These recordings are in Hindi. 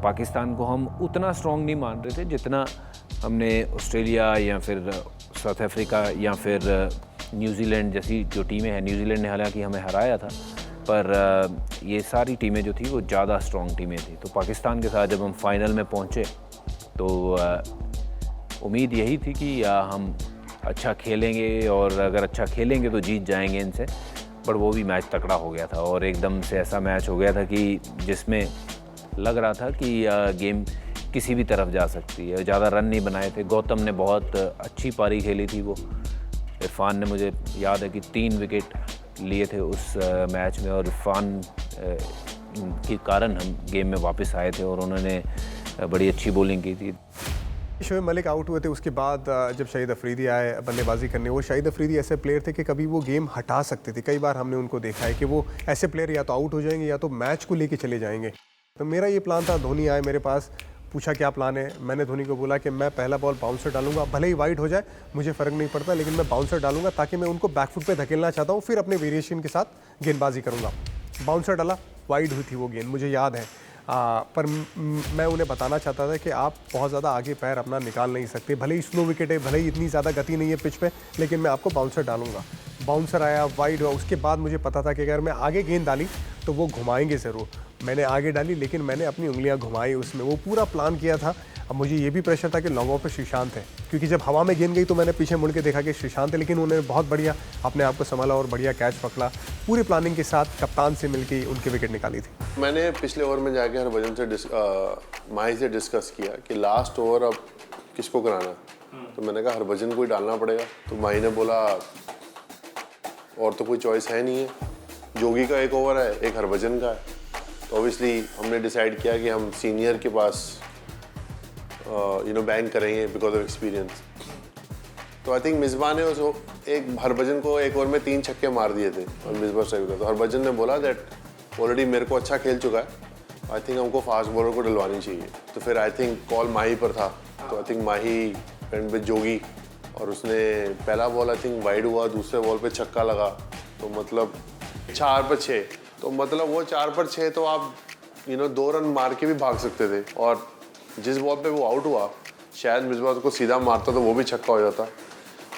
पाकिस्तान को हम उतना स्ट्रॉन्ग नहीं मान रहे थे जितना हमने ऑस्ट्रेलिया या फिर साउथ अफ्रीका या फिर न्यूजीलैंड जैसी जो टीमें हैं, न्यूजीलैंड ने हालांकि हमें हराया था, पर ये सारी टीमें जो थी वो ज़्यादा स्ट्रॉन्ग टीमें थी। तो पाकिस्तान के साथ जब हम फाइनल में पहुँचे तो उम्मीद यही थी कि हम अच्छा खेलेंगे और अगर अच्छा खेलेंगे तो जीत जाएंगे इनसे, पर वो भी मैच तकड़ा हो गया था और एकदम से ऐसा मैच हो गया था कि जिसमें लग रहा था कि गेम किसी भी तरफ जा सकती है। ज़्यादा रन नहीं बनाए थे, गौतम ने बहुत अच्छी पारी खेली थी, वो इरफान ने मुझे याद है कि 3 विकेट लिए थे उस मैच में और इरफान के कारण हम गेम में वापस आए थे और उन्होंने बड़ी अच्छी बॉलिंग की थी। शोएब मलिक आउट हुए थे, उसके बाद जब शाहिद अफरीदी आए बल्लेबाजी करने, वो शाहिद अफरीदी ऐसे प्लेयर थे कि कभी वो गेम हटा सकते थे। कई बार हमने उनको देखा है कि वो ऐसे प्लेयर या तो आउट हो जाएंगे या तो मैच को लेके चले जाएंगे। तो मेरा ये प्लान था, धोनी आए मेरे पास, पूछा क्या प्लान है। मैंने धोनी को बोला कि मैं पहला बॉल बाउंसर डालूंगा, भले ही वाइड हो जाए मुझे फ़र्क नहीं पड़ता, लेकिन मैं बाउंसर डालूंगा ताकि मैं उनको बैकफुट पे धकेलना चाहता हूँ, फिर अपने वेरिएशन के साथ गेंदबाजी करूँगा। बाउंसर डाला, वाइड हुई थी वो गेंद, मुझे याद है। पर मैं उन्हें बताना चाहता था कि आप बहुत ज़्यादा आगे पैर अपना निकाल नहीं सकते, भले ही स्लो विकेट है, भले ही इतनी ज़्यादा गति नहीं है पिच पे, लेकिन मैं आपको बाउंसर डालूंगा। बाउंसर आया, वाइड हुआ, उसके बाद मुझे पता था कि अगर मैं आगे गेंद डाली तो वो घुमाएंगे ज़रूर। मैंने आगे डाली लेकिन मैंने अपनी उंगलियां घुमाई उसमें, वो पूरा प्लान किया था। अब मुझे ये भी प्रेशर था कि लॉन्ग ऑफ पे श्रीशांत है, क्योंकि जब हवा में गेंद गई तो मैंने पीछे मुड़ के देखा कि श्रीशांत है, लेकिन उन्होंने बहुत बढ़िया अपने आप को संभाला और बढ़िया कैच पकड़ा। पूरी प्लानिंग के साथ कप्तान से मिलकर उनकी विकेट निकाली थी। मैंने पिछले ओवर में जाके हरभजन से माही से डिस्कस किया कि लास्ट ओवर अब किसको कराना, तो मैंने कहा हरभजन को ही डालना पड़ेगा। तो माही ने बोला और तो कोई चॉइस है नहीं है, जोगी का 1 ओवर है, एक हरभजन का है। तो ऑब्वियसली हमने डिसाइड किया कि हम सीनियर के पास बैंक करेंगे बिकॉज ऑफ एक्सपीरियंस। तो आई थिंक मिसबा ने उसको एक हरभजन को 1 ओवर में 3 छक्के मार दिए थे और मिसबा स्ट्राइक था। तो हरभजन ने बोला दैट ऑलरेडी मेरे को अच्छा खेल चुका है, आई थिंक हमको फास्ट बॉलर को डलवानी चाहिए। तो फिर आई थिंक कॉल माही पर था, तो I think Mahi and with Jogi, और उसने पहला बॉल आई थिंक वाइड हुआ, दूसरे बॉल पे छक्का लगा, तो मतलब 4 पर 6, तो मतलब वो 4 पर 6 तो आप 2 रन मार के भी भाग सकते थे। और जिस बॉल पे वो आउट हुआ शायद मिसबा को सीधा मारता तो वो भी छक्का हो जाता।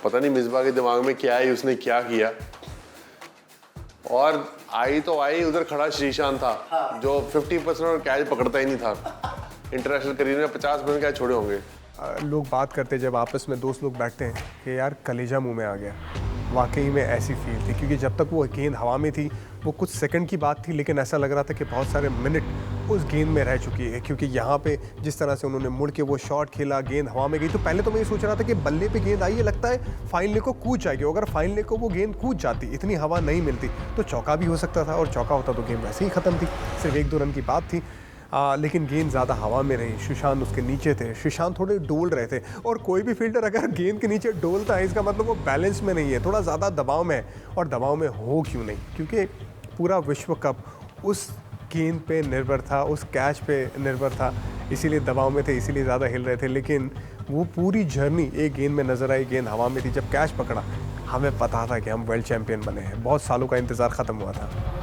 पता नहीं मिसबा के दिमाग में क्या है, उसने क्या किया। और आई तो आई, उधर खड़ा श्रीशांत था जो 50% और कैच पकड़ता ही नहीं था। इंटरनेशनल करियर में 50% कैच छोड़े होंगे। लोग बात करते जब आपस में दोस्त लोग बैठते हैं कि यार कलेजा मुंह में आ गया, वाकई में ऐसी फील थी, क्योंकि जब तक वो गेंद हवा में थी वो कुछ सेकंड की बात थी, लेकिन ऐसा लग रहा था कि बहुत सारे मिनट उस गेंद में रह चुकी है। क्योंकि यहाँ पे जिस तरह से उन्होंने मुड़ के वो शॉट खेला, गेंद हवा में गई, तो पहले तो मैं ये सोच रहा था कि बल्ले पे गेंद आई है, लगता है फाइनल को कूद जाएगी। अगर फाइनल को वो गेंद कूद जाती, इतनी हवा नहीं मिलती, तो चौका भी हो सकता था, और चौका होता तो गेम वैसे ही ख़त्म थी, सिर्फ 1-2 रन की बात थी। लेकिन गेंद ज़्यादा हवा में रही, श्रीशांत उसके नीचे थे, श्रीशांत थोड़े डोल रहे थे, और कोई भी फील्डर अगर गेंद के नीचे डोलता है इसका मतलब वो बैलेंस में नहीं है, थोड़ा ज़्यादा दबाव में है। और दबाव में हो क्यों नहीं, क्योंकि पूरा विश्व कप उस गेंद पे निर्भर था, उस कैच पे निर्भर था, इसीलिए दबाव में थे, इसीलिए ज़्यादा हिल रहे थे। लेकिन वो पूरी जर्नी एक गेंद में नज़र आई, गेंद हवा में थी, जब कैच पकड़ा हमें पता था कि हम वर्ल्ड चैम्पियन बने हैं, बहुत सालों का इंतज़ार ख़त्म हुआ था।